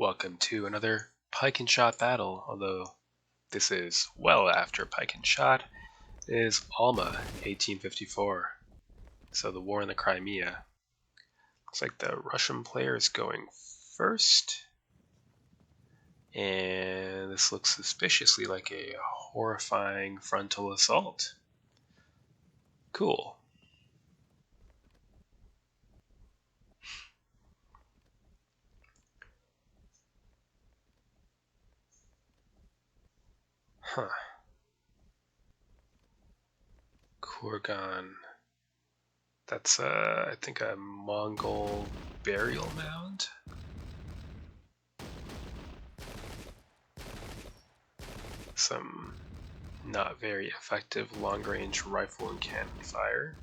Welcome to another Pike and Shot battle, although this is well after Pike and Shot. It is Alma, 1854. So the war in the Crimea. Looks like the Russian player is going first. And this looks suspiciously like a horrifying frontal assault. Cool. Huh. Kurgan. That's, I think, a Mongol burial mound. Some not very effective long-range rifle and cannon fire.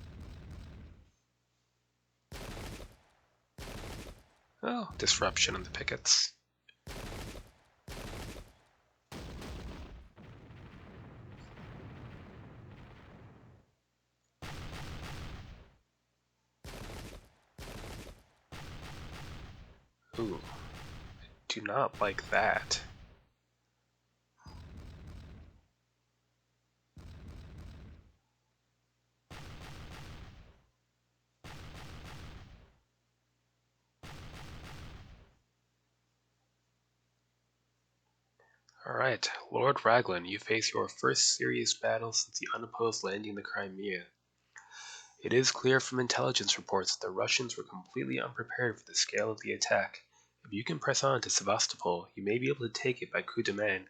Oh, disruption on the pickets. Ooh, I do not like that. Alright, Lord Raglan, you face your first serious battle since the unopposed landing in the Crimea. It is clear from intelligence reports that the Russians were completely unprepared for the scale of the attack. If you can press on to Sevastopol, you may be able to take it by coup de main,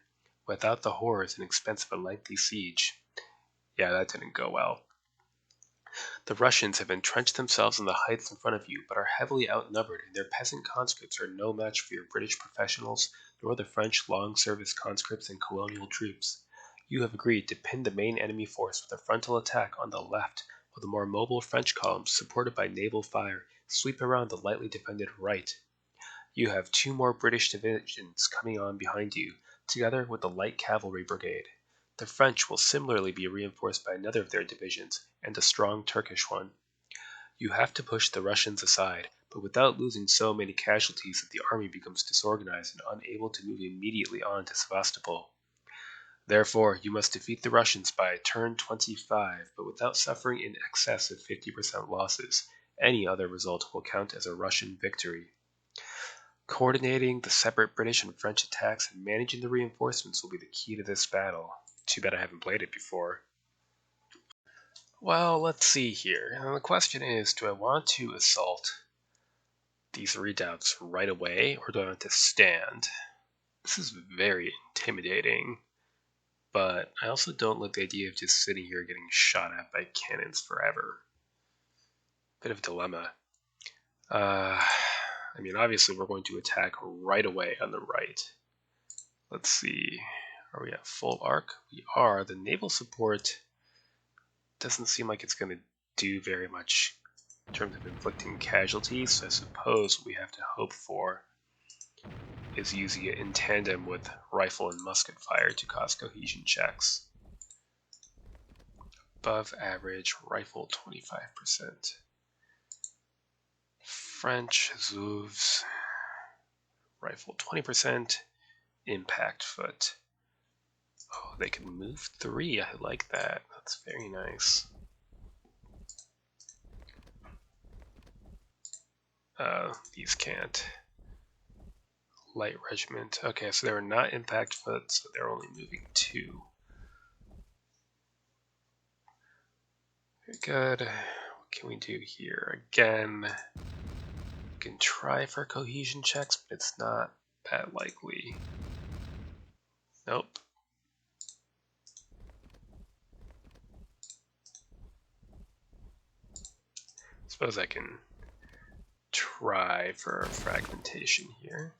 without the horrors and expense of a lengthy siege. Yeah, that didn't go well. The Russians have entrenched themselves on the heights in front of you, but are heavily outnumbered, and their peasant conscripts are no match for your British professionals, nor the French long-service conscripts and colonial troops. You have agreed to pin the main enemy force with a frontal attack on the left, while the more mobile French columns, supported by naval fire, sweep around the lightly defended right. You have two more British divisions coming on behind you, together with the light cavalry brigade. The French will similarly be reinforced by another of their divisions, and a strong Turkish one. You have to push the Russians aside, but without losing so many casualties that the army becomes disorganized and unable to move immediately on to Sevastopol. Therefore, you must defeat the Russians by turn 25, but without suffering in excess of 50% losses. Any other result will count as a Russian victory. Coordinating the separate British and French attacks and managing the reinforcements will be the key to this battle. Too bad I haven't played it before. Well, let's see here. And the question is, do I want to assault these redoubts right away, or do I want to stand? This is very intimidating, but I also don't like the idea of just sitting here getting shot at by cannons forever. Bit of a dilemma. I mean, obviously we're going to attack right away on the right. Let's see. Are we at full arc? We are. The naval support doesn't seem like it's going to do very much in terms of inflicting casualties, so I suppose what we have to hope for is using it in tandem with rifle and musket fire to cause cohesion checks. Above average, rifle 25%. French Zouvs, rifle 20%, impact foot. Oh, they can move 3. I like that. That's very nice. These can't. Light regiment. Okay, so they were not impact foot, so they're only moving 2. Very good. What can we do here? Again, we can try for cohesion checks, but it's not that likely. Nope. Suppose I can try for fragmentation here.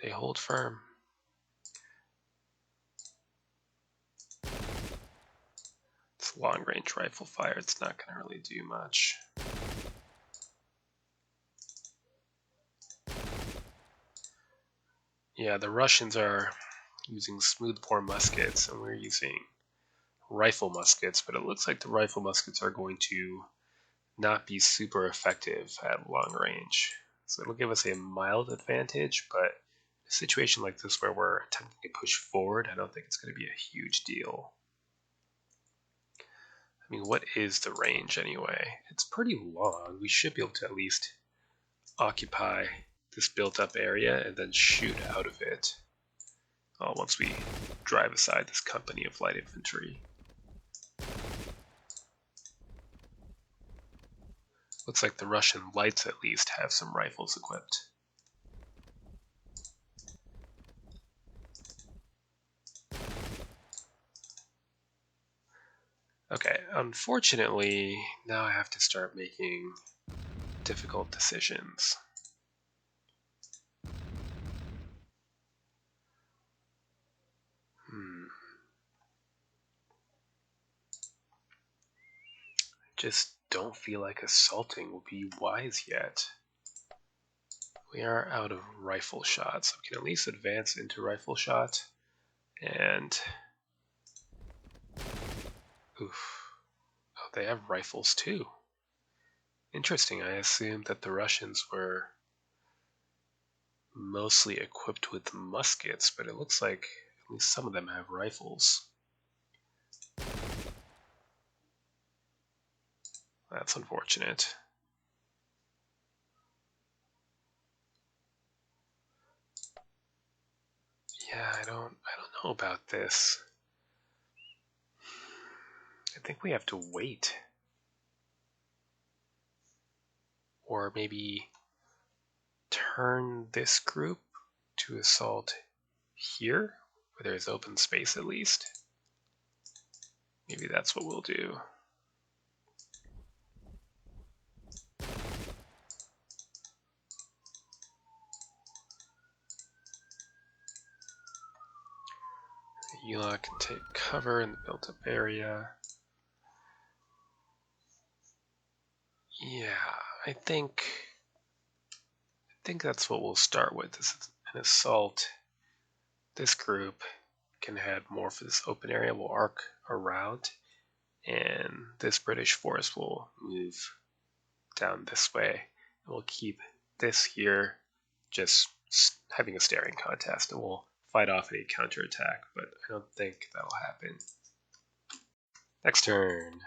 They hold firm. It's long-range rifle fire. It's not going to really do much. Yeah, the Russians are using smoothbore muskets, and we're using rifle muskets, but it looks like the rifle muskets are going to not be super effective at long range. So it'll give us a mild advantage, but in a situation like this where we're attempting to push forward, I don't think it's going to be a huge deal. I mean, what is the range anyway? It's pretty long. We should be able to at least occupy this built-up area and then shoot out of it once we drive aside this company of light infantry. Looks like the Russian lights at least have some rifles equipped. Okay, unfortunately, now I have to start making difficult decisions. Just don't feel like assaulting will be wise yet. We are out of rifle shot, so we can at least advance into rifle shot. And oof. Oh, they have rifles too. Interesting, I assumed that the Russians were mostly equipped with muskets, but it looks like at least some of them have rifles. That's unfortunate. Yeah, I don't know about this. I think we have to wait. Or maybe turn this group to assault here, where there's open space at least. Maybe that's what we'll do. Yula can take cover in the built-up area. Yeah, I think that's what we'll start with. This is an assault. This group can head more for this open area. We'll arc around, and this British force will move down this way. And we'll keep this here just having a staring contest, and we'll fight off any counterattack, but I don't think that'll happen. Next turn.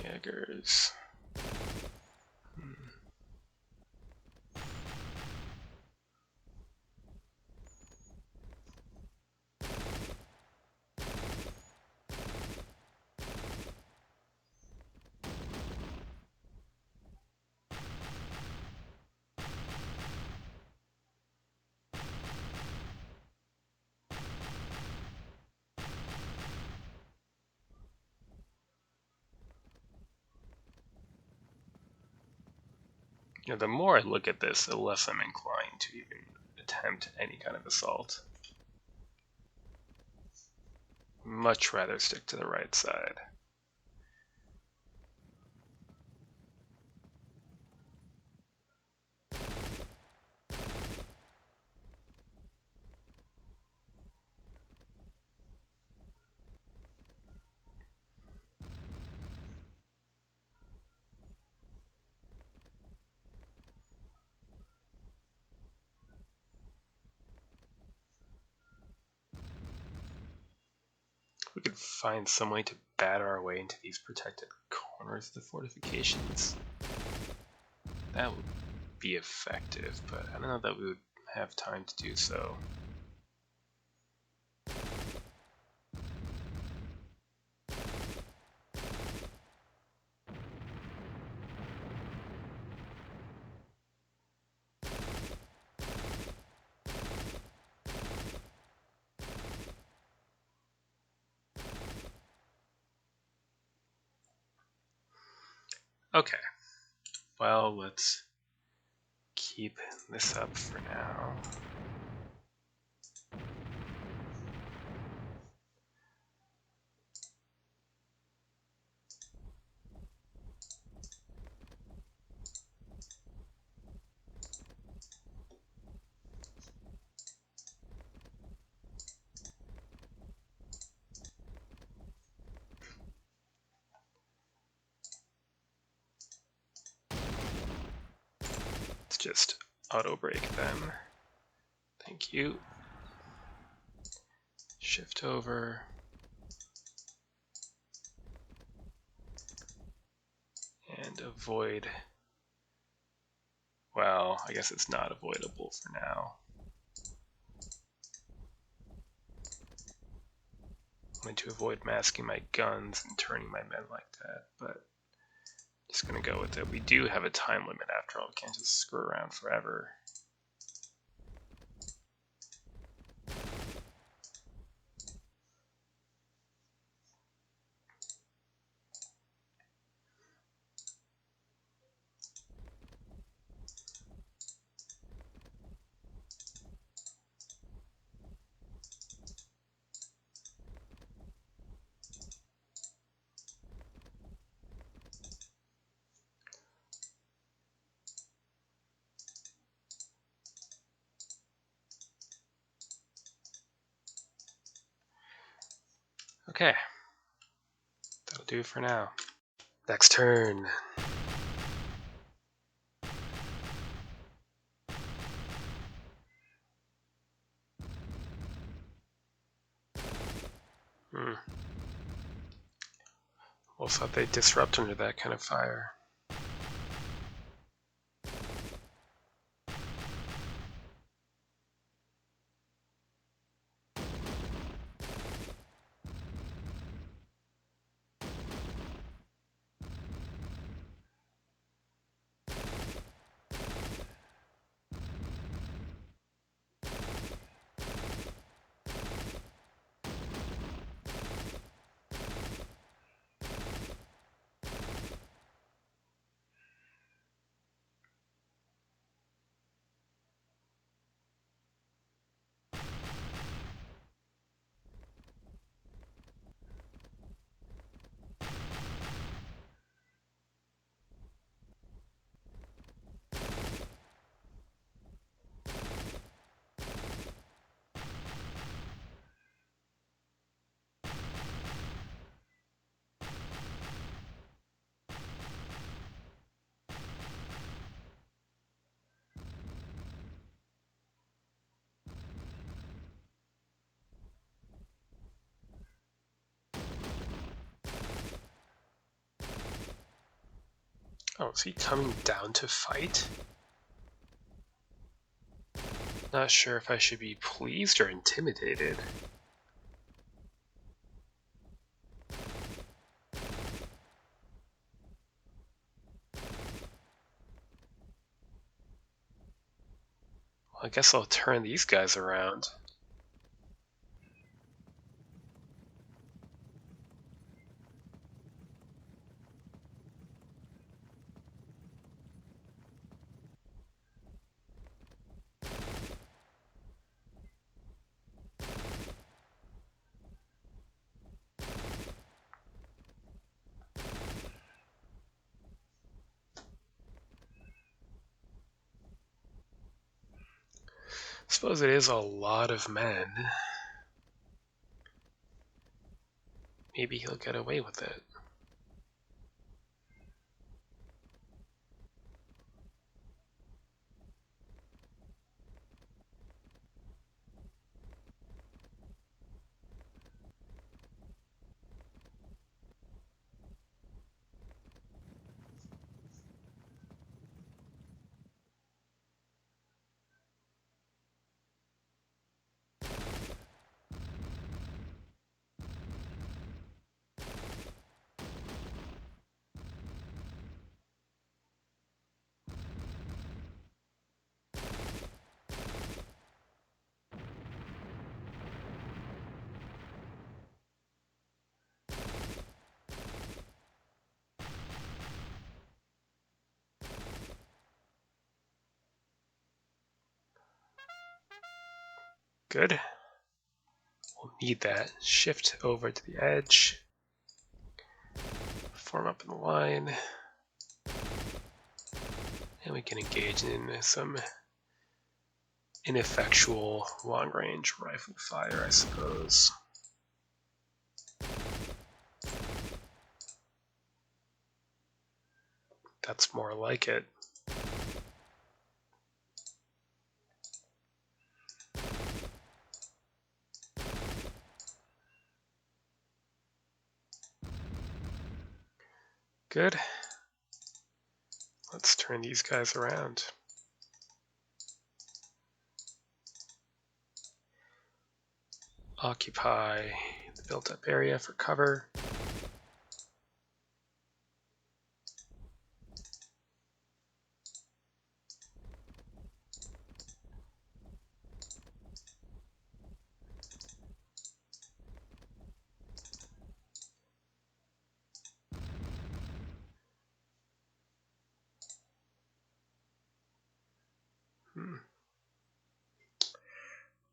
Jaggers. You know, the more I look at this, the less I'm inclined to even attempt any kind of assault. Much rather stick to the right side. We could find some way to batter our way into these protected corners of the fortifications. That would be effective, but I don't know that we would have time to do so. Okay, well, let's keep this up for now. Let's just auto break them. Thank you. Shift over. And avoid. Well, I guess it's not avoidable for now. I'm going to avoid masking my guns and turning my men like that, but just going to go with it. We do have a time limit after all. We can't just screw around forever. Okay, that'll do for now. Next turn. Almost thought they'd disrupt under that kind of fire. Oh, is he coming down to fight? Not sure if I should be pleased or intimidated. Well, I guess I'll turn these guys around. Suppose it is a lot of men. Maybe he'll get away with it. Good. We'll need that. Shift over to the edge. Form up in the line. And we can engage in some ineffectual long-range rifle fire, I suppose. That's more like it. Good. Let's turn these guys around. Occupy the built-up area for cover.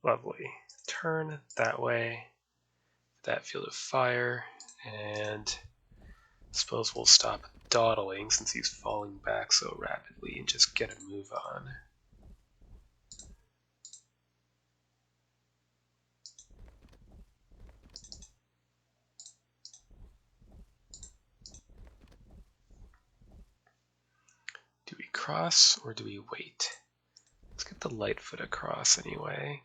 Lovely. Turn that way, that field of fire, and I suppose we'll stop dawdling since he's falling back so rapidly and just get a move on. Do we cross or do we wait? Let's get the Lightfoot across anyway.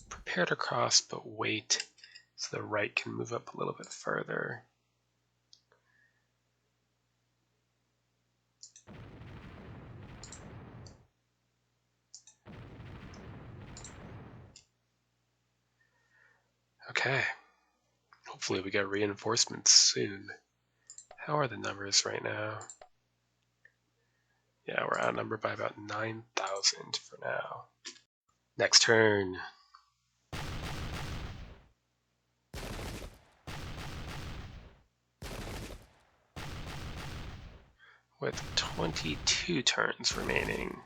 Prepare to cross, but wait so the right can move up a little bit further. Okay. Hopefully we get reinforcements soon. How are the numbers right now? Yeah, we're outnumbered by about 9,000 for now. Next turn. With 22 turns remaining.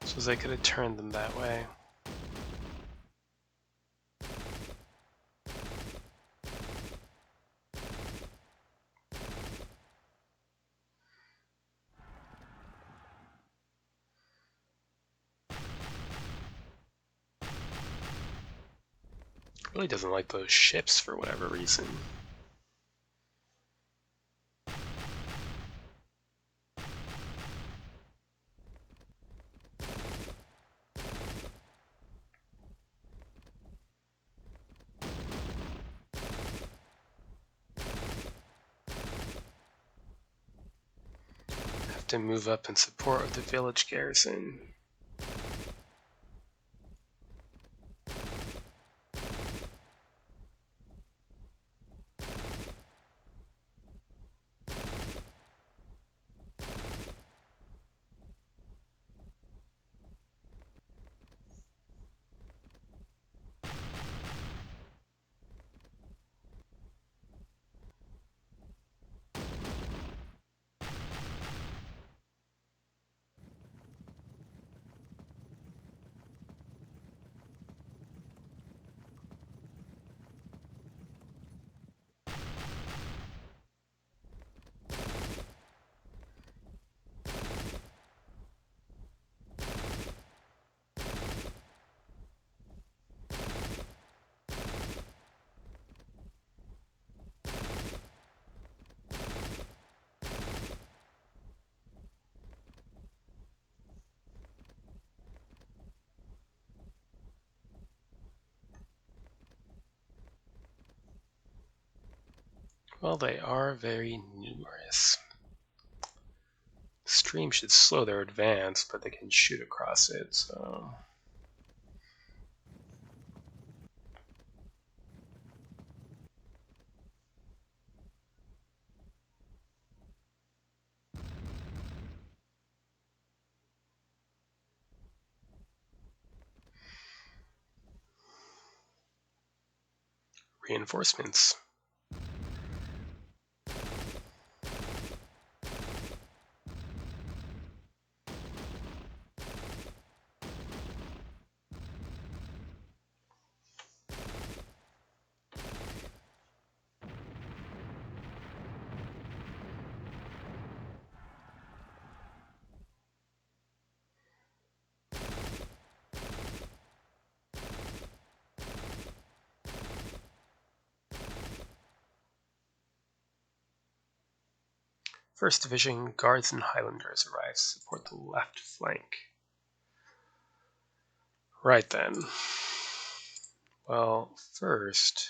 Suppose I could have turned them that way. Really doesn't like those ships for whatever reason. Have to move up in support of the village garrison. Well, they are very numerous. The stream should slow their advance, but they can shoot across it, so... Reinforcements. First Division Guards and Highlanders arrive to support the left flank. Right then. Well, first,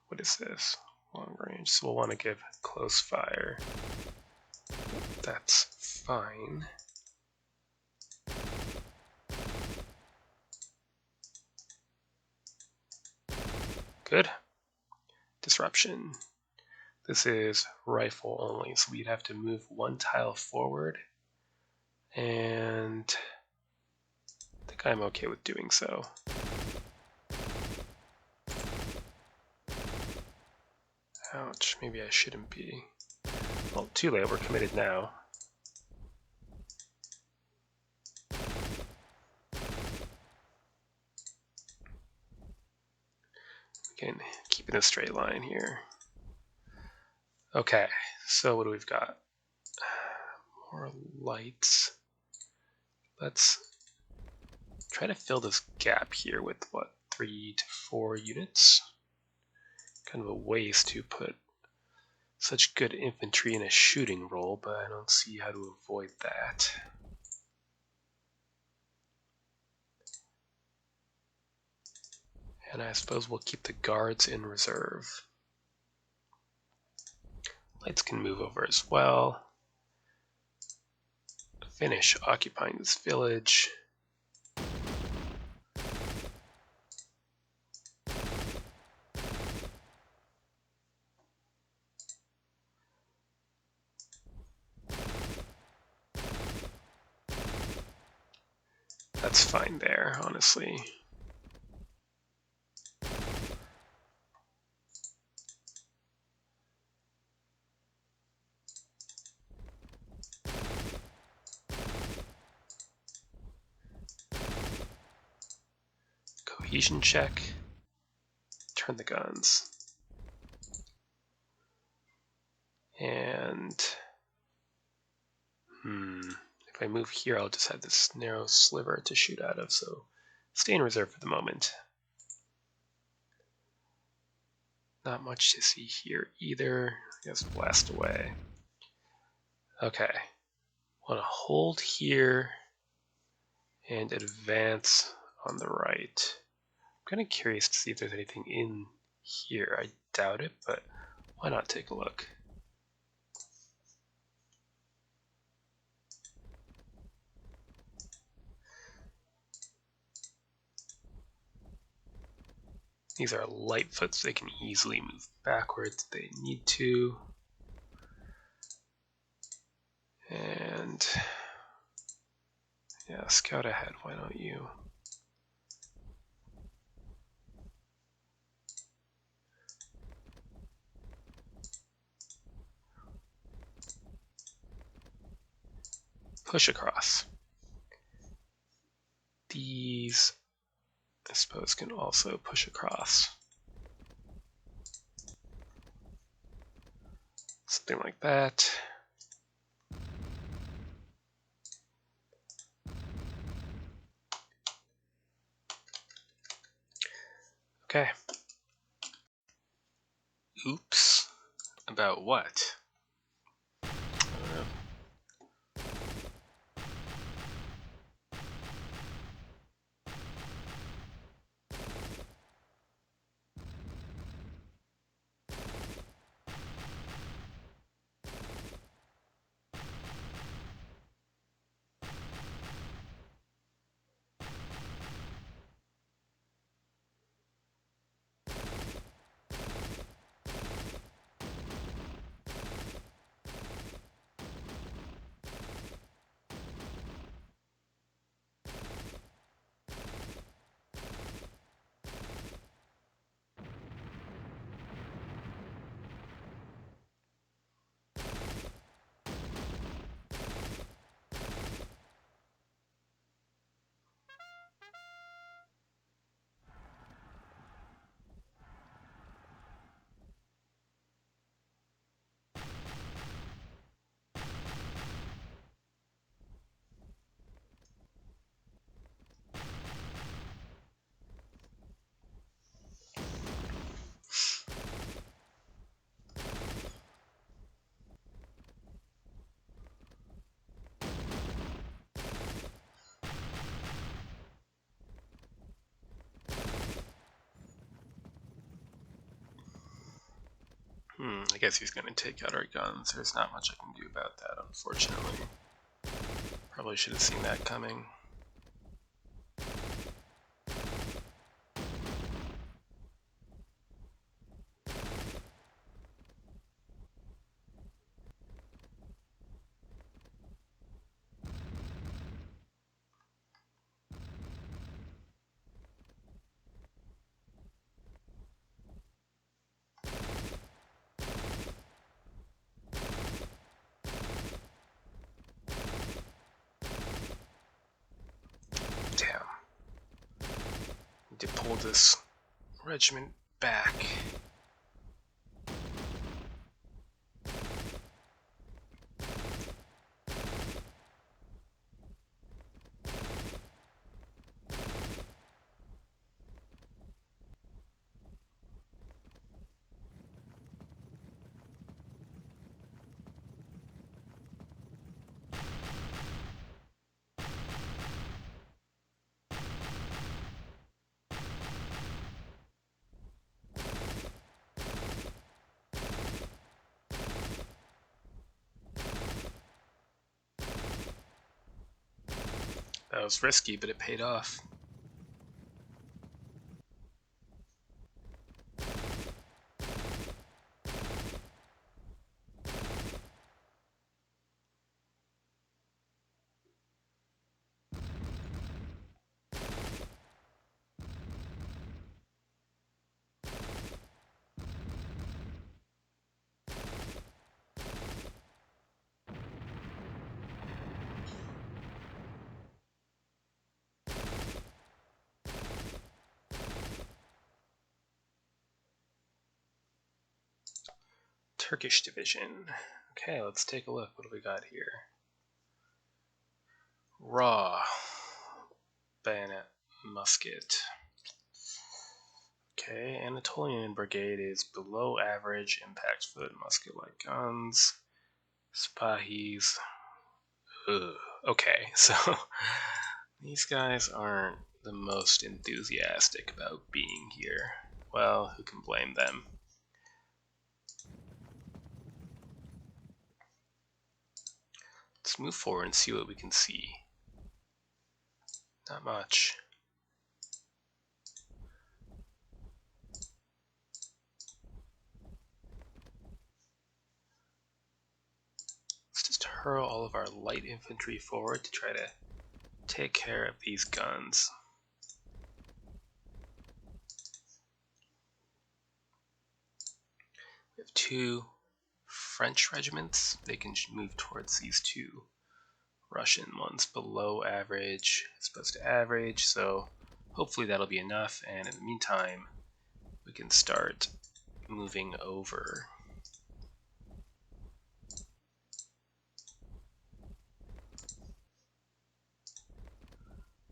what is this? Long range, so we'll want to give close fire. That's fine. Good. Disruption. This is rifle only, so we'd have to move one tile forward, and I think I'm okay with doing so. Ouch, maybe I shouldn't be. Well, too late, we're committed now. We can keep in a straight line here. Okay, so what do we've got? More lights. Let's try to fill this gap here with, what, 3 to 4 units? Kind of a waste to put such good infantry in a shooting role, but I don't see how to avoid that. And I suppose we'll keep the guards in reserve. Lights can move over as well. Finish occupying this village. That's fine there, honestly. Cohesion check. Turn the guns. And if I move here, I'll just have this narrow sliver to shoot out of, so stay in reserve for the moment. Not much to see here either. I guess blast away. Okay. Want to hold here and advance on the right. I'm kind of curious to see if there's anything in here. I doubt it, but why not take a look? These are Lightfoot, so they can easily move backwards if they need to. And yeah, scout ahead, why don't you? Push across. These, I suppose, can also push across. Something like that. Okay. Oops. About what? I guess he's going to take out our guns. There's not much I can do about that, unfortunately. Probably should have seen that coming. Damn. Need to pull this regiment back. That was risky, but it paid off. Turkish division. Okay, let's take a look. What do we got here? Raw bayonet musket. Okay, Anatolian Brigade is below average impact foot musket-like guns. Spahis. Ugh. Okay, so these guys aren't the most enthusiastic about being here. Well, who can blame them? Let's move forward and see what we can see. Not much. Let's just hurl all of our light infantry forward to try to take care of these guns. We have 2 French regiments. They can move towards these 2 Russian ones. Below average, as opposed to average, so hopefully that'll be enough, and in the meantime we can start moving over.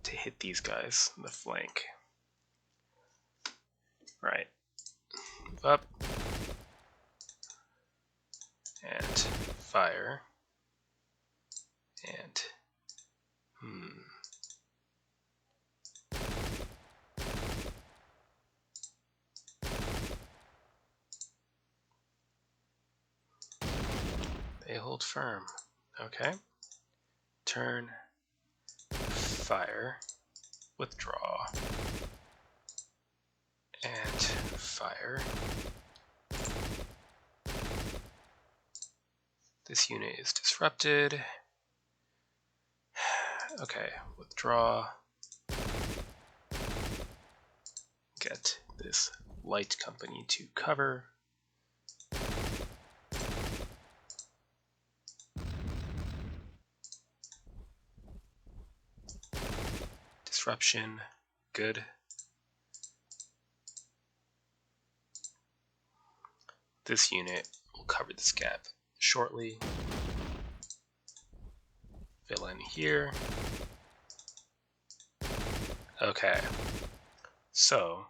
To hit these guys in the flank. Right. Move up. And fire. And they hold firm. Okay. Turn. Fire. Withdraw. And fire. This unit is disrupted. Okay, withdraw. Get this light company to cover. Disruption, good. This unit will cover this gap shortly. Fill in here. Okay, so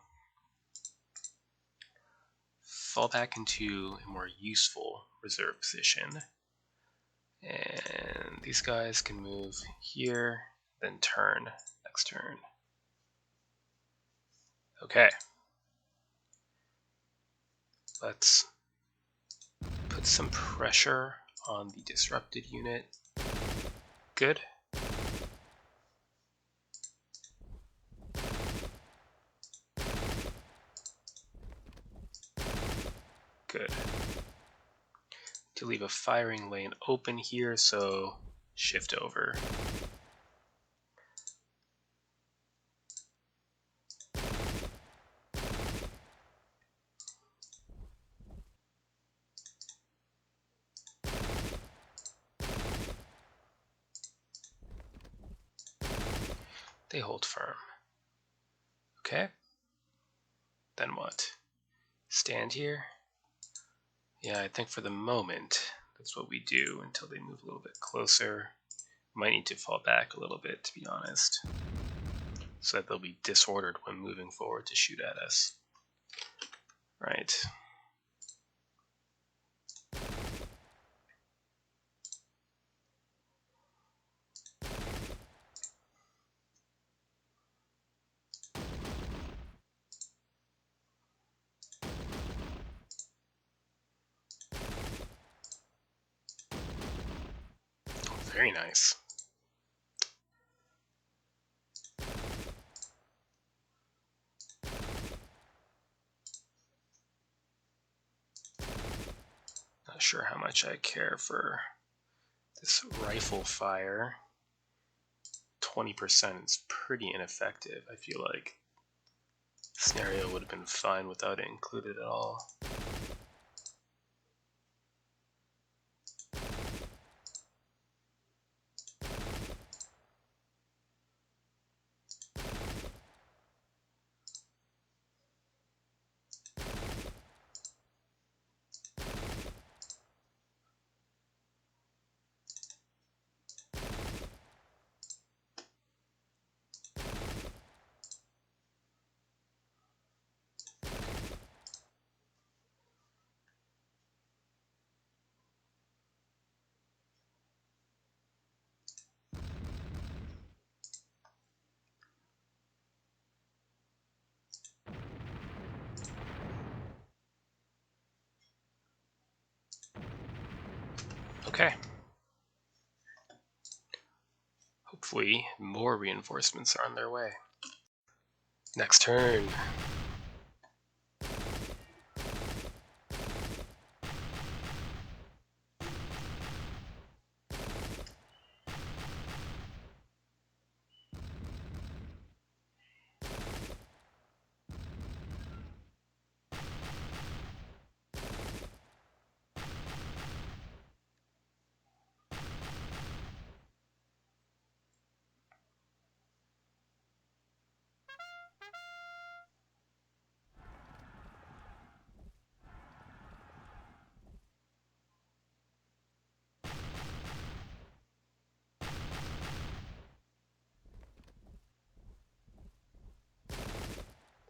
fall back into a more useful reserve position. And these guys can move here, then turn next turn. Okay. Let's Put some pressure on the disrupted unit. Good. Good. To leave a firing lane open here, so shift over. They hold firm. Okay. Then what? Stand here? Yeah, I think for the moment, that's what we do until they move a little bit closer. Might need to fall back a little bit, to be honest, so that they'll be disordered when moving forward to shoot at us. Right. Very nice. Not sure how much I care for this rifle fire. 20% is pretty ineffective. I feel like the scenario would have been fine without it included at all. Okay. Hopefully, more reinforcements are on their way. Next turn.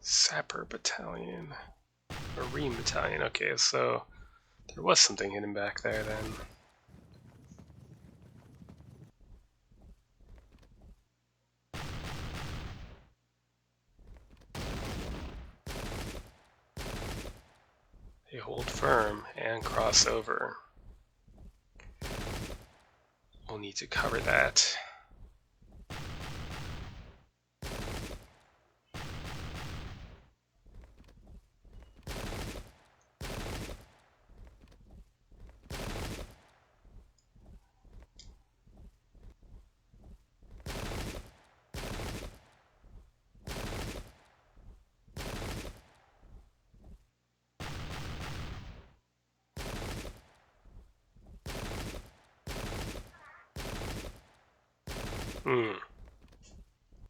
Sapper Battalion. Marine Battalion. Okay, so there was something hidden back there then. They hold firm and cross over. We'll need to cover that.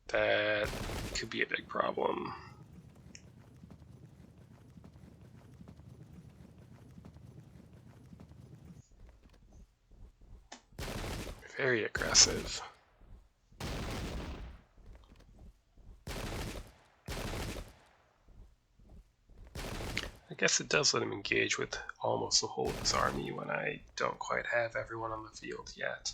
That could be a big problem. Very aggressive. I guess it does let him engage with almost the whole of his army when I don't quite have everyone on the field yet.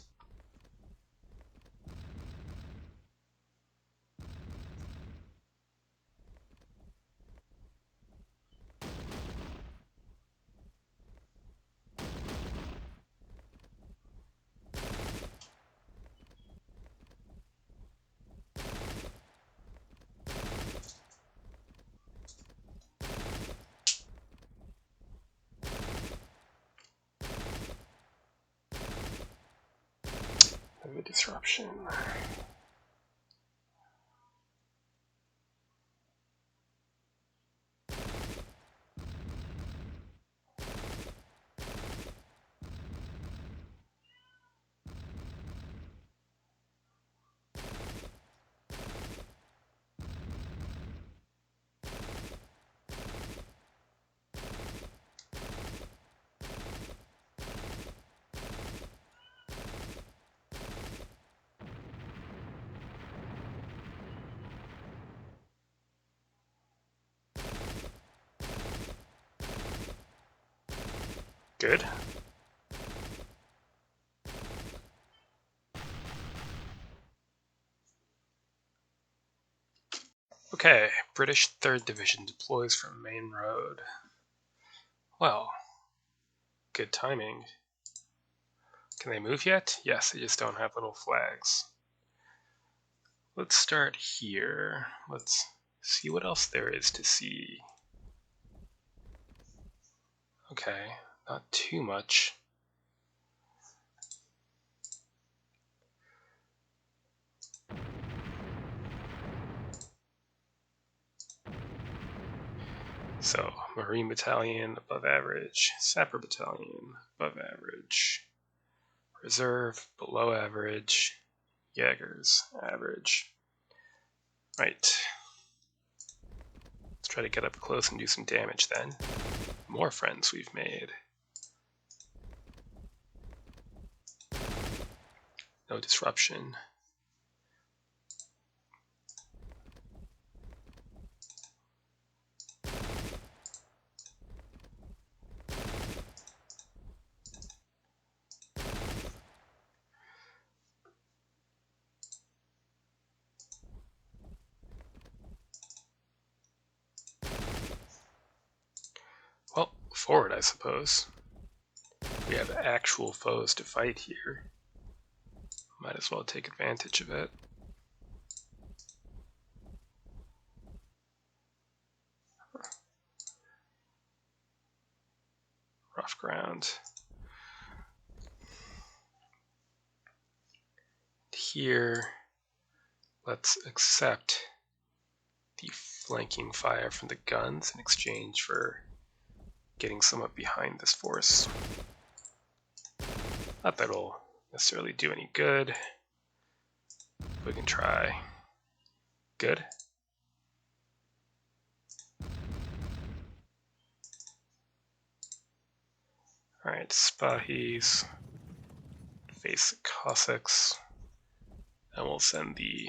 disruption. Good. Okay, British 3rd Division deploys from Main Road. Well, good timing. Can they move yet? Yes, they just don't have little flags. Let's start here. Let's see what else there is to see. Okay, not too much. So, Marine Battalion, above average. Sapper Battalion, above average. Reserve, below average. Jaegers, average. Right. Let's try to get up close and do some damage then. More friends we've made. No disruption. Well, forward, I suppose. We have actual foes to fight here. Might as well take advantage of it. Rough ground. Here, let's accept the flanking fire from the guns in exchange for getting somewhat behind this force. Not that it'll necessarily do any good. We can try. Good. Alright, Spahis face the Cossacks, and we'll send the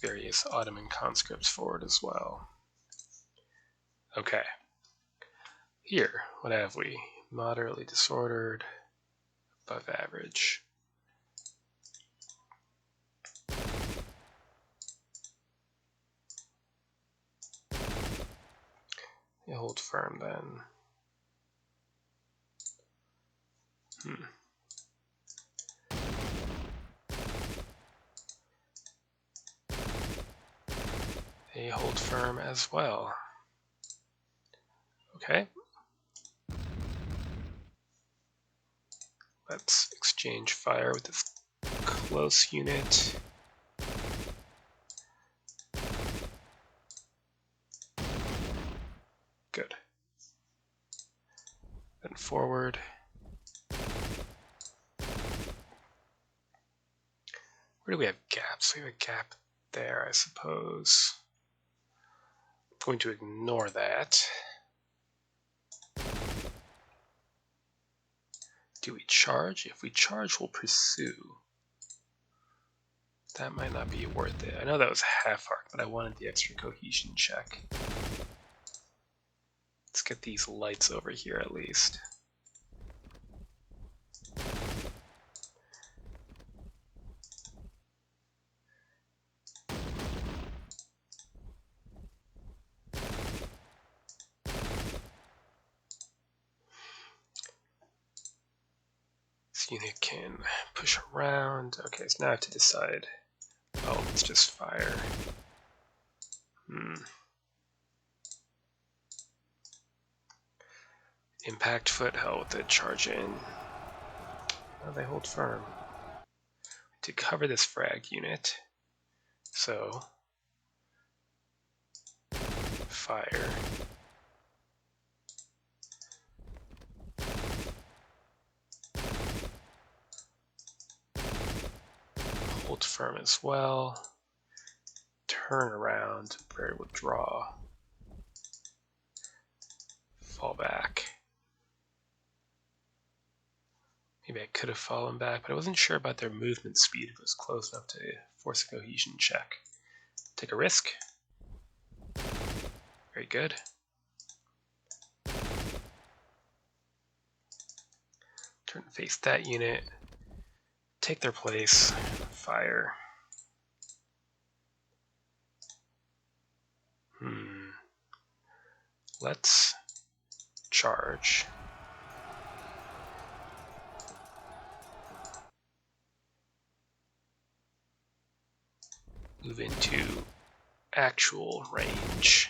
various Ottoman conscripts forward as well. Okay. Here, what have we? Moderately disordered, above average. You hold firm then. They hold firm as well. Okay. Let's exchange fire with this close unit. Good. Then forward. Where do we have gaps? We have a gap there, I suppose. I'm going to ignore that. Do we charge? If we charge, we'll pursue. That might not be worth it. I know that was half arc, but I wanted the extra cohesion check. Let's get these lights over here at least. This unit can push around. Okay, so now I have to decide. Oh, let's just fire. Impact foot, hell with it, charge in. Oh, they hold firm. to cover this frag unit. So, fire. Hold firm as well. Turn around, prepare to withdraw. Fall back. Maybe I could have fallen back, but I wasn't sure about their movement speed if it was close enough to force a cohesion check. Take a risk. Very good. Turn and face that unit. Take their place. Fire. Let's charge. Move into actual range.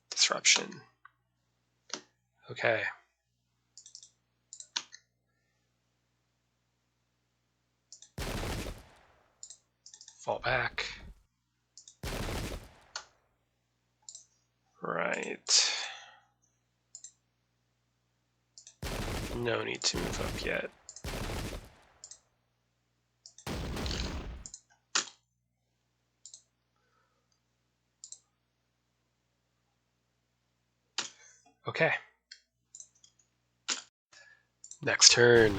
Disruption. Okay. Fall back. Right. No need to move up yet. Okay. Next turn.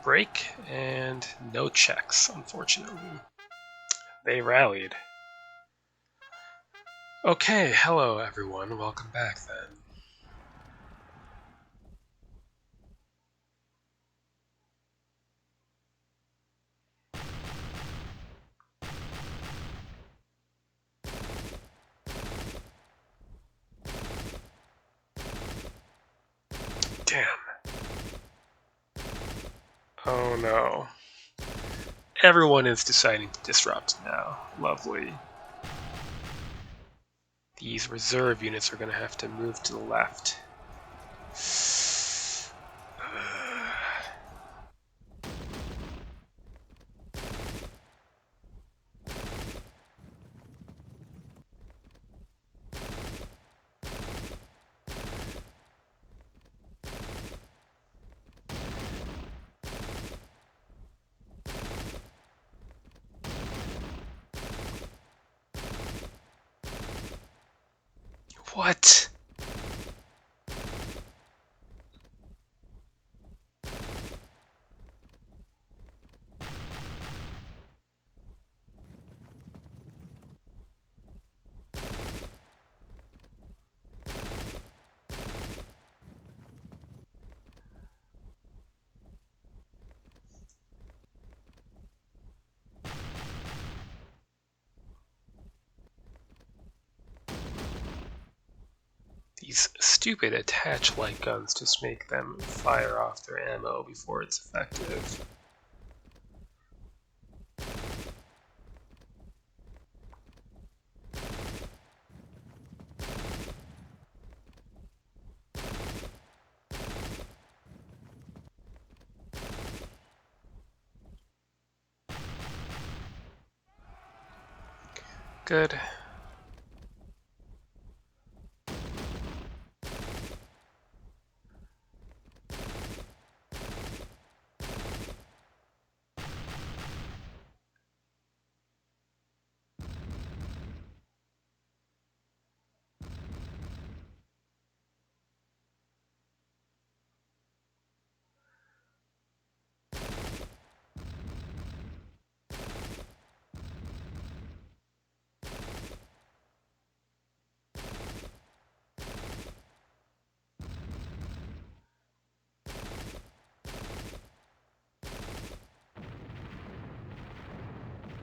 Break, and no checks, unfortunately. They rallied. Okay, hello everyone, welcome back then. Damn. Oh no. Everyone is deciding to disrupt now. Lovely. These reserve units are going to have to move to the left. What? These stupid attach light guns just make them fire off their ammo before it's effective. Good.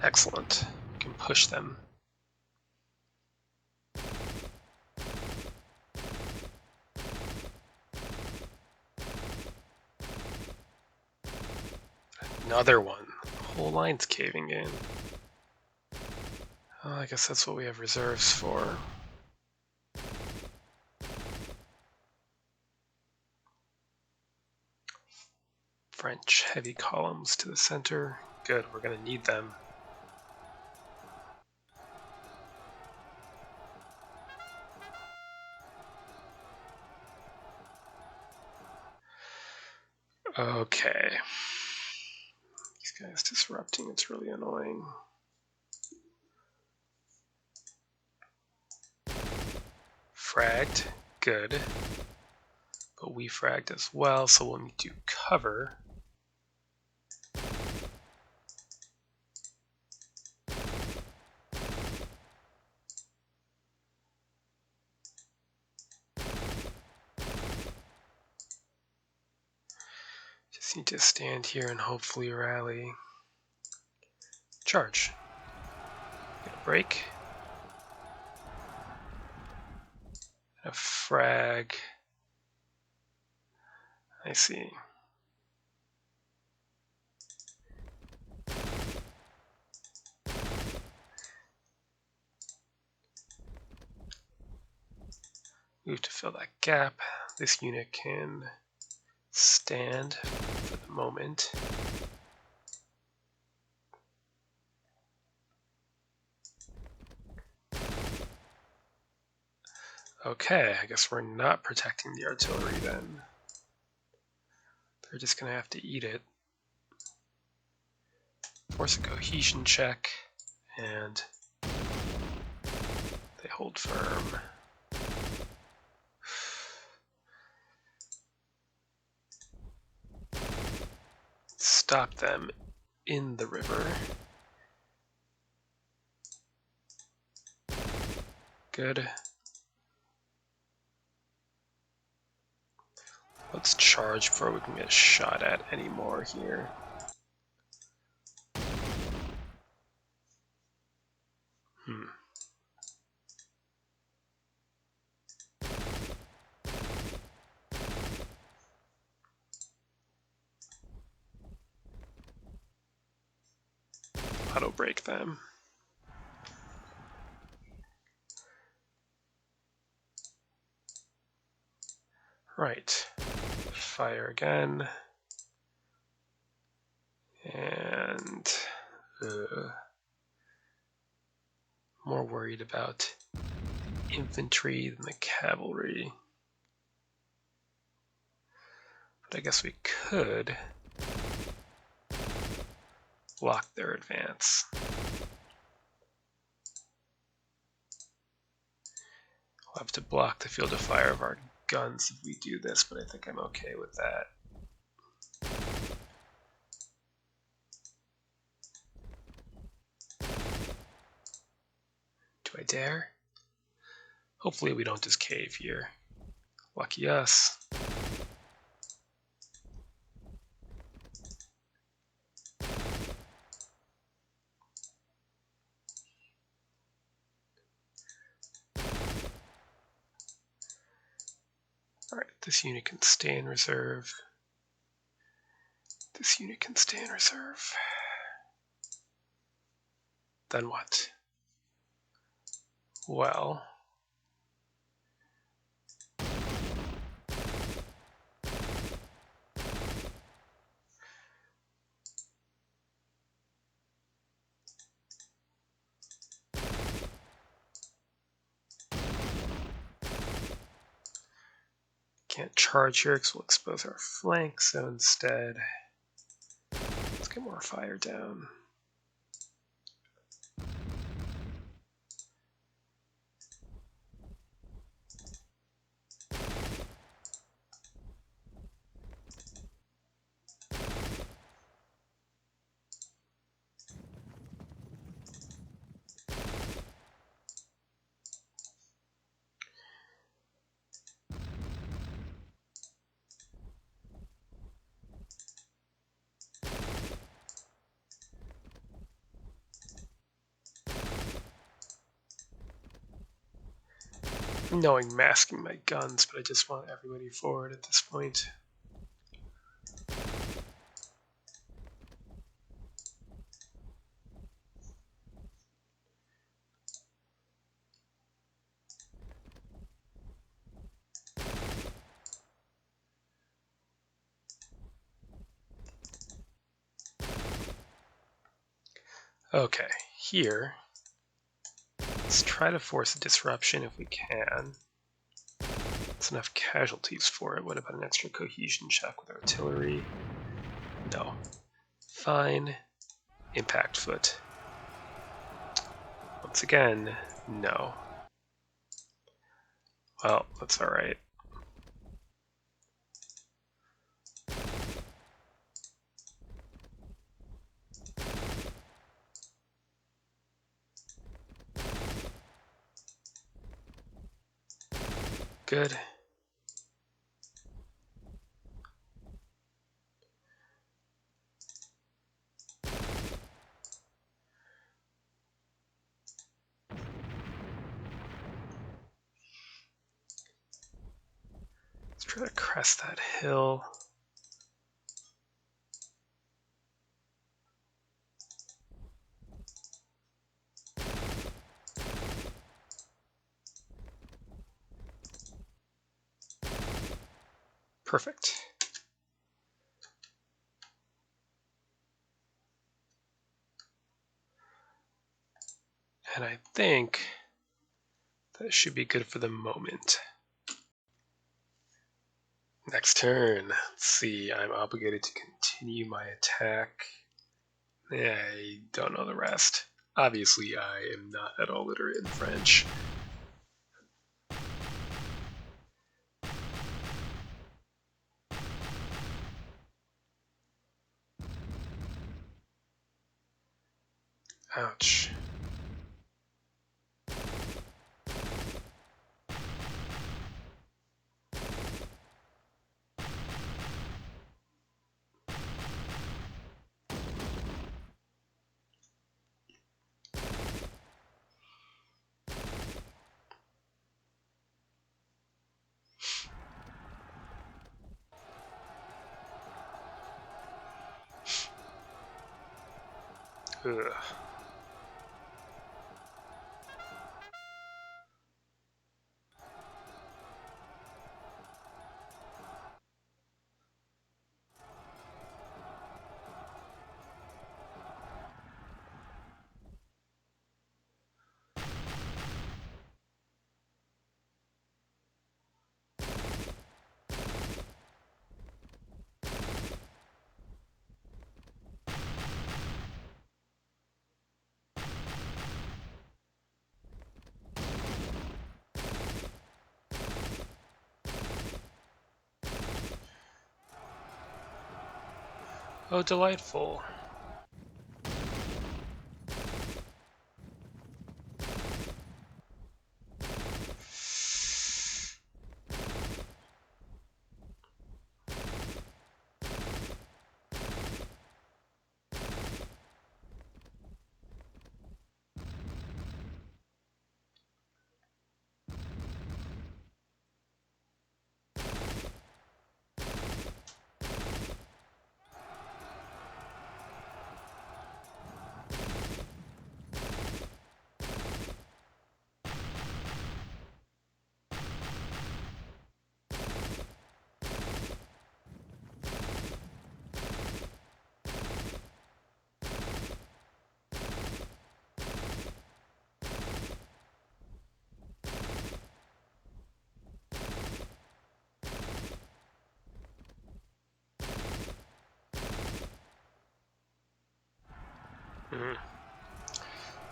Excellent. We can push them. Another one. The whole line's caving in. Oh, I guess that's what we have reserves for. French heavy columns to the center. Good, we're going to need them. Okay. These guys disrupting, it's really annoying. Fragged, good. But we fragged as well, so we'll need to cover. Just need to stand here and hopefully rally. Charge. Get a break. A frag. I see. Move to fill that gap. This unit can stand for the moment. Okay, I guess we're not protecting the artillery then. They're just gonna have to eat it. Force a cohesion check, and they hold firm. Stop them in the river. Good. Let's charge before we can get shot at anymore here. Auto break them. Right. Fire again. And more worried about infantry than the cavalry. But I guess we could block their advance. We'll have to block the field of fire of our guns if we do this, but I think I'm okay with that. Do I dare? Hopefully we don't just cave here. Lucky us. Alright, this unit can stay in reserve. This unit can stay in reserve. Then what? Well, can't charge here because we'll expose our flank, so instead, let's get more fire down. knowing masking my guns, but I just want everybody forward at this point. Okay, here, let's try to force a disruption if we can. That's enough casualties for it. What about an extra cohesion check with artillery? No. Fine. Impact foot. Once again, no. Well, that's alright. Good. Let's try to crest that hill. Perfect. And I think that should be good for the moment. Next turn. Let's see, I'm obligated to continue my attack. I don't know the rest. Obviously, I am not at all literate in French. Ouch. Ugh. Oh, delightful.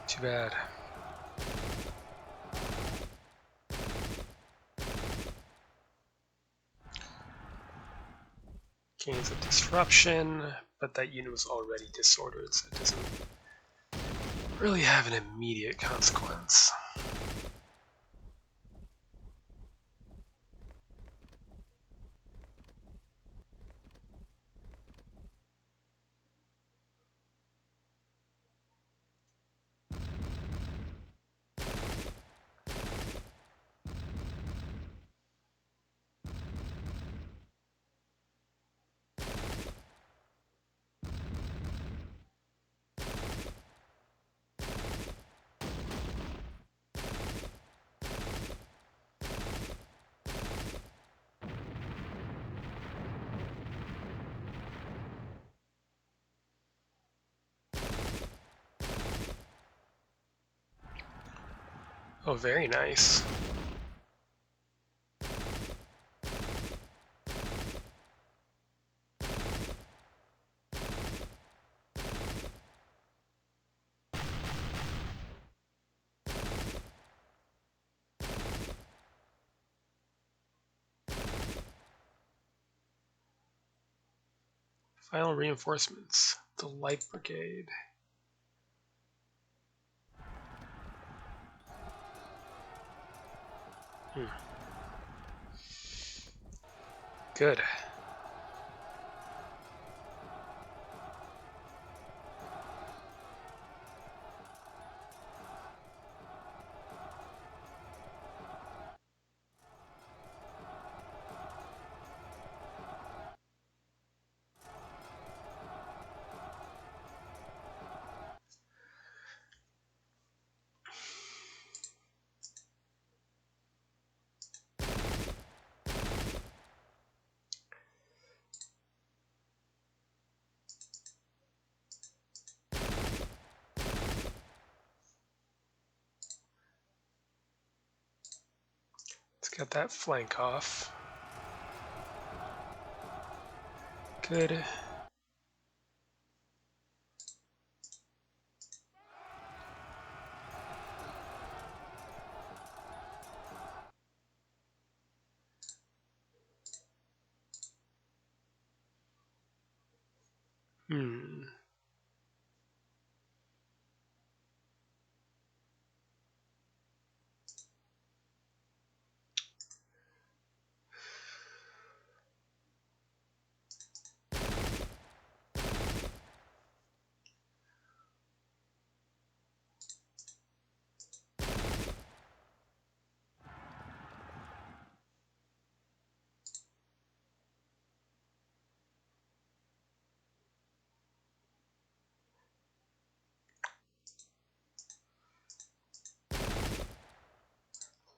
Too bad. Gains a disruption, but that unit was already disordered, so it doesn't really have an immediate consequence. Oh, very nice. Final reinforcements. The Light Brigade. Good. Let's get that flank off. Good.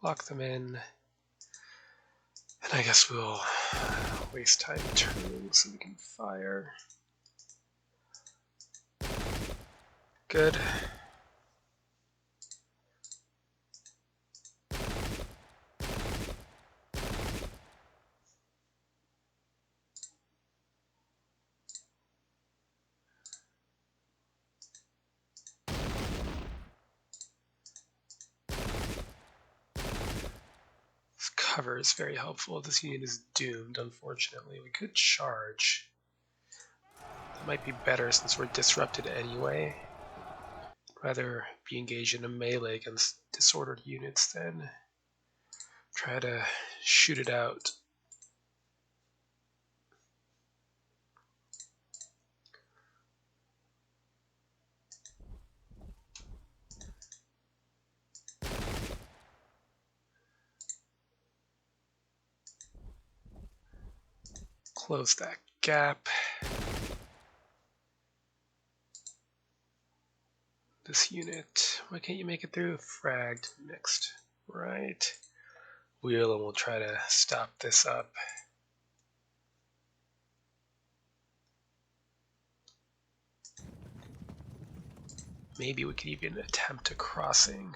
Lock them in. And I guess we'll waste time turning so we can fire. Good. This cover is very helpful. This unit is doomed, unfortunately. We could charge. That might be better since we're disrupted anyway. I'd rather be engaged in a melee against disordered units than try to shoot it out. Close that gap. This unit, why can't you make it through? Fragged next. Right. Wheel, and we'll try to stop this up. Maybe we could even attempt a crossing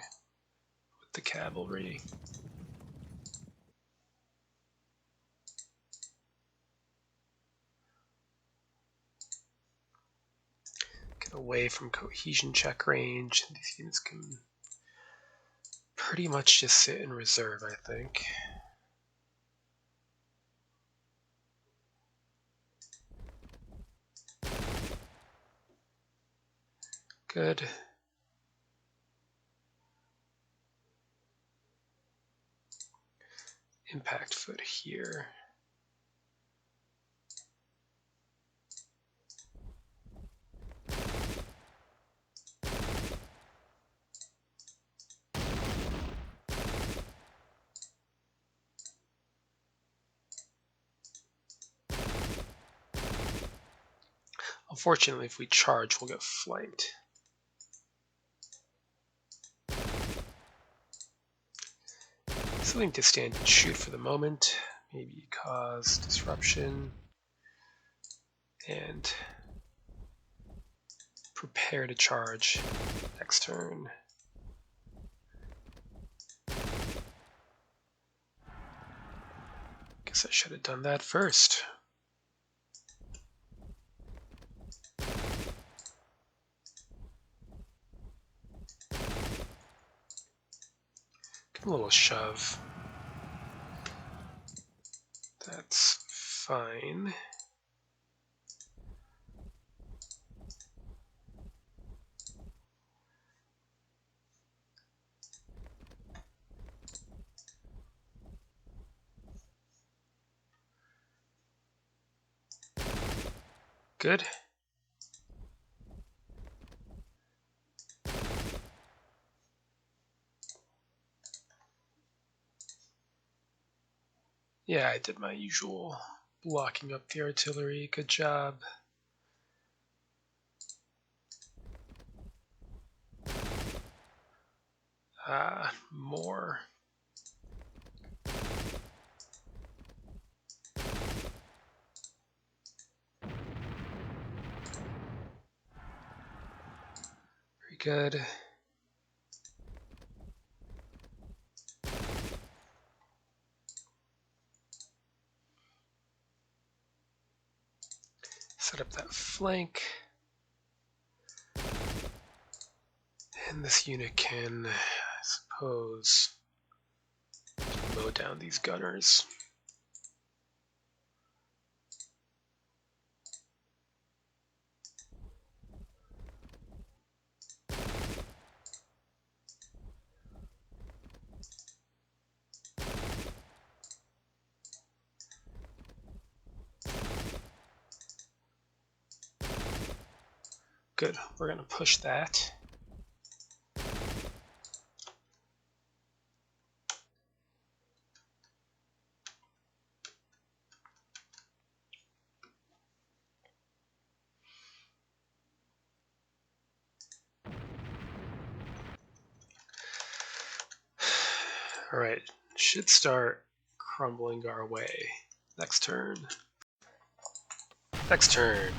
with the cavalry. Get away from cohesion check range. These units can pretty much just sit in reserve, I think. Good. Impact foot here. Unfortunately, if we charge, we'll get flanked. Something to stand and shoot for the moment. Maybe cause disruption. And prepare to charge next turn. Guess I should have done that first. Give him a little shove. That's fine. Good. Yeah, I did my usual blocking up the artillery. Good job. More. Very good. Set up that flank. And this unit can, I suppose, mow down these gunners. Good, we're going to push that. Alright, should start crumbling our way. Next turn. Next turn.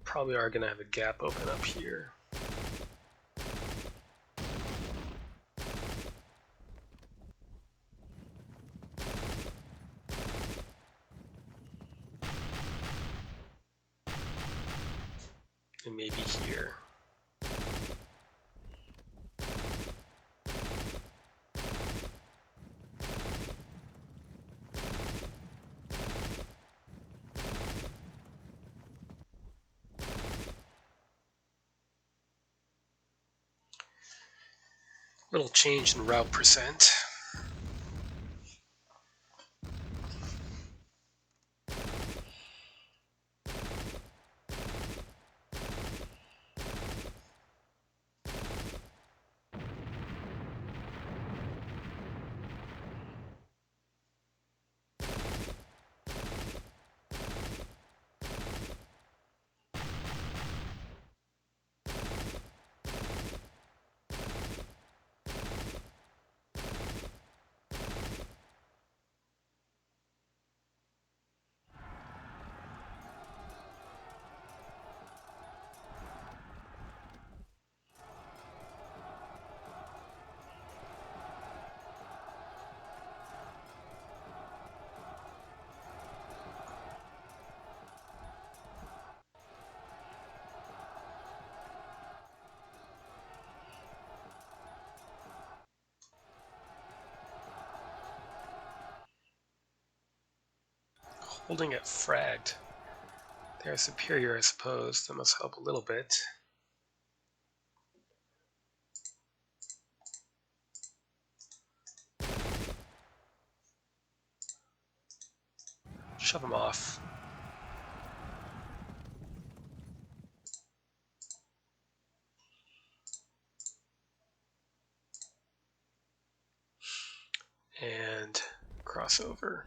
Probably are going to have a gap open up here. And maybe here. Little change in route percent. Holding it fragged. They're superior, I suppose. That must help a little bit. Shove them off. And crossover.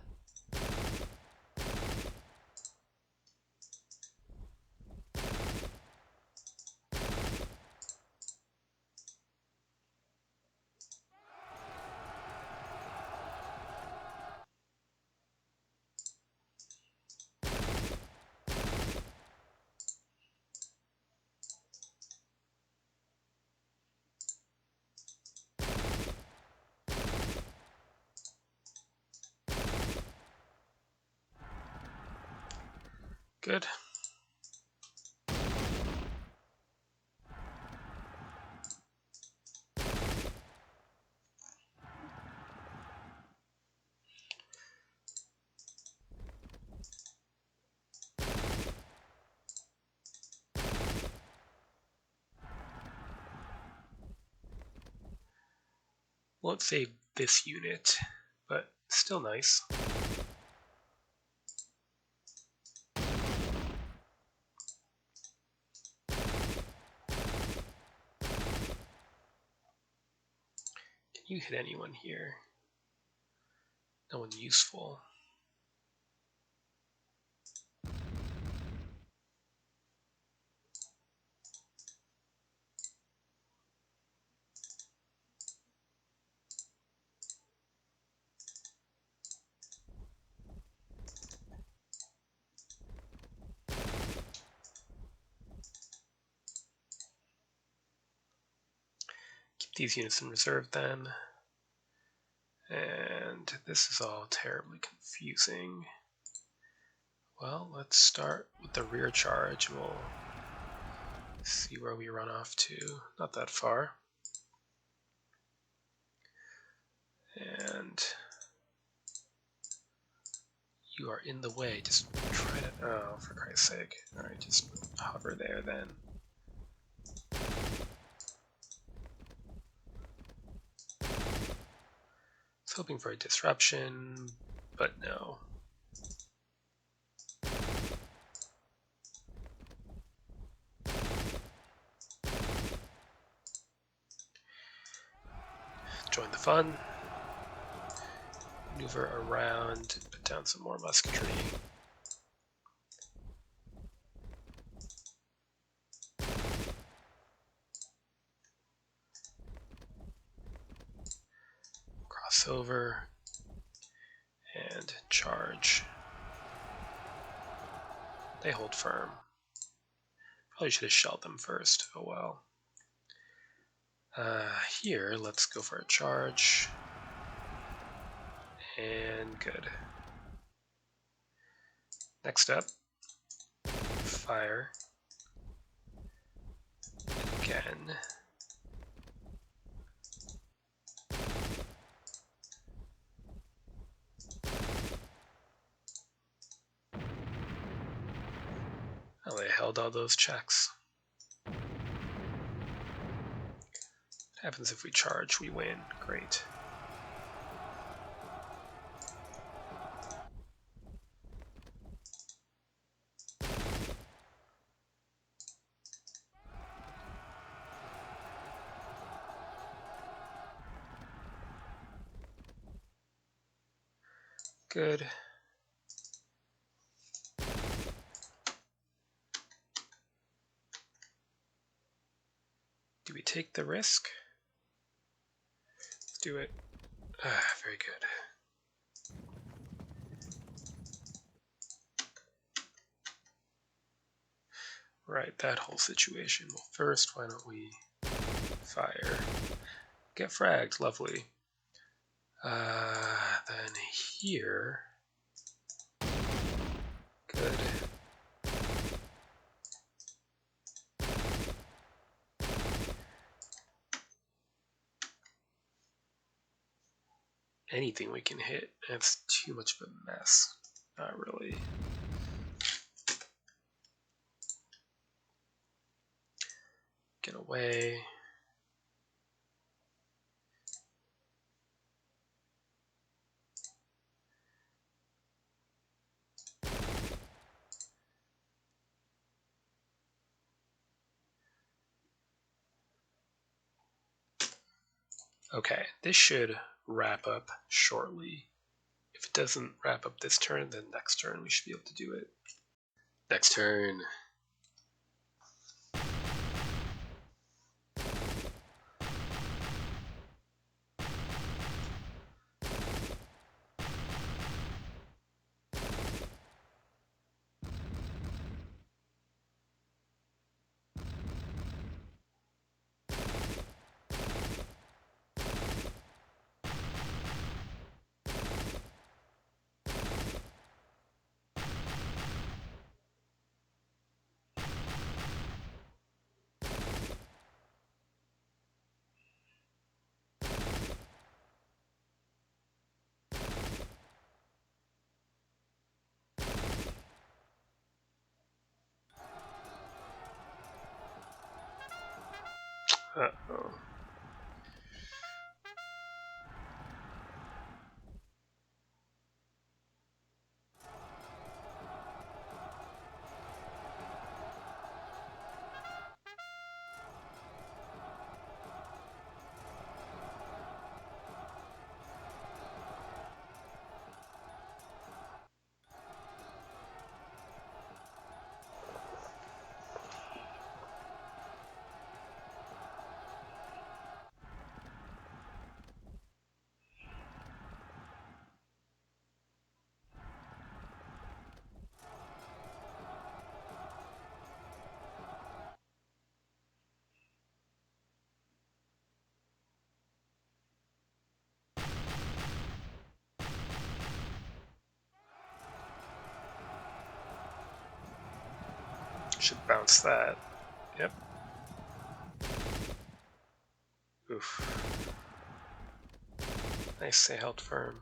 Good. Won't save this unit, but still nice. Can you hit anyone here? No one useful. Keep these units in reserve then. And this is all terribly confusing. Well, let's start with the rear charge. We'll see where we run off to. Not that far. And you are in the way. Just try to... Oh, for Christ's sake. Alright, just hover there then. I was hoping for a disruption, but no. Join the fun. Maneuver around, put down some more musketry. Cross over and charge. They hold firm. Probably should have shelled them first. Oh well. Here, let's go for a charge. And good. Next up, fire. Again. Oh, they held all those checks. Happens if we charge, we win. Great. Good. Do we take the risk? Let's do it. Very good. Right, that whole situation. Well, first, why don't we fire? Get fragged, lovely. Then here. Good. Anything we can hit. It's too much of a mess. Not really. Get away. Okay, this should wrap up shortly. If it doesn't wrap up this turn, then next turn we should be able to do it. Next turn. Uh-oh. Should bounce that. Yep. Oof. Nice, they held firm.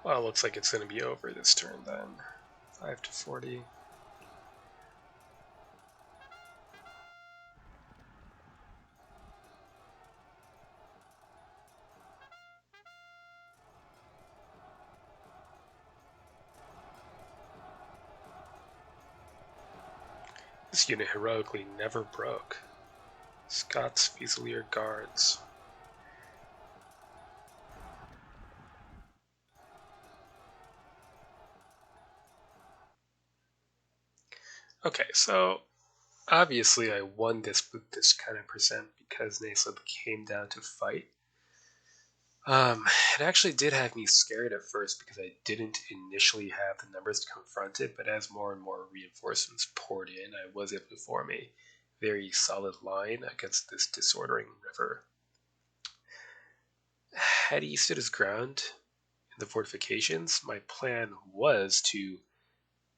Well, it looks like it's going to be over this turn then. 5 to 40. This unit heroically never broke. Scots Fusilier Guards. Okay, so obviously I won this with this kind of percent because Naslip came down to fight. It actually did have me scared at first because I didn't initially have the numbers to confront it, but as more and more reinforcements poured in, I was able to form a very solid line against this disordering river. Had he stood his ground in the fortifications, my plan was to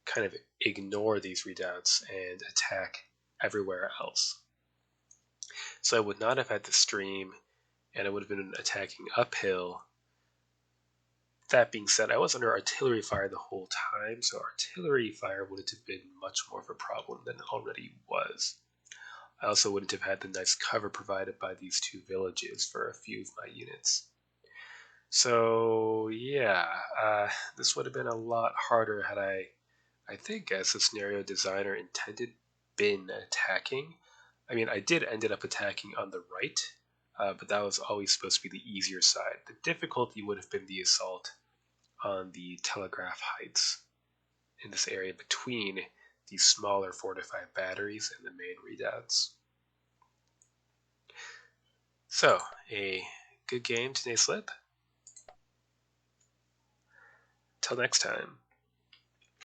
kind of ignore these redoubts and attack everywhere else. So I would not have had the stream, and I would have been attacking uphill. That being said, I was under artillery fire the whole time, so artillery fire wouldn't have been much more of a problem than it already was. I also wouldn't have had the nice cover provided by these two villages for a few of my units. So yeah, this would have been a lot harder had I think, as the scenario designer intended, been attacking. I mean, I did ended up attacking on the right, but that was always supposed to be the easier side. The difficulty would have been the assault on the telegraph heights in this area between these smaller fortified batteries and the main redoubts. So, a good game today, Slip. Till next time.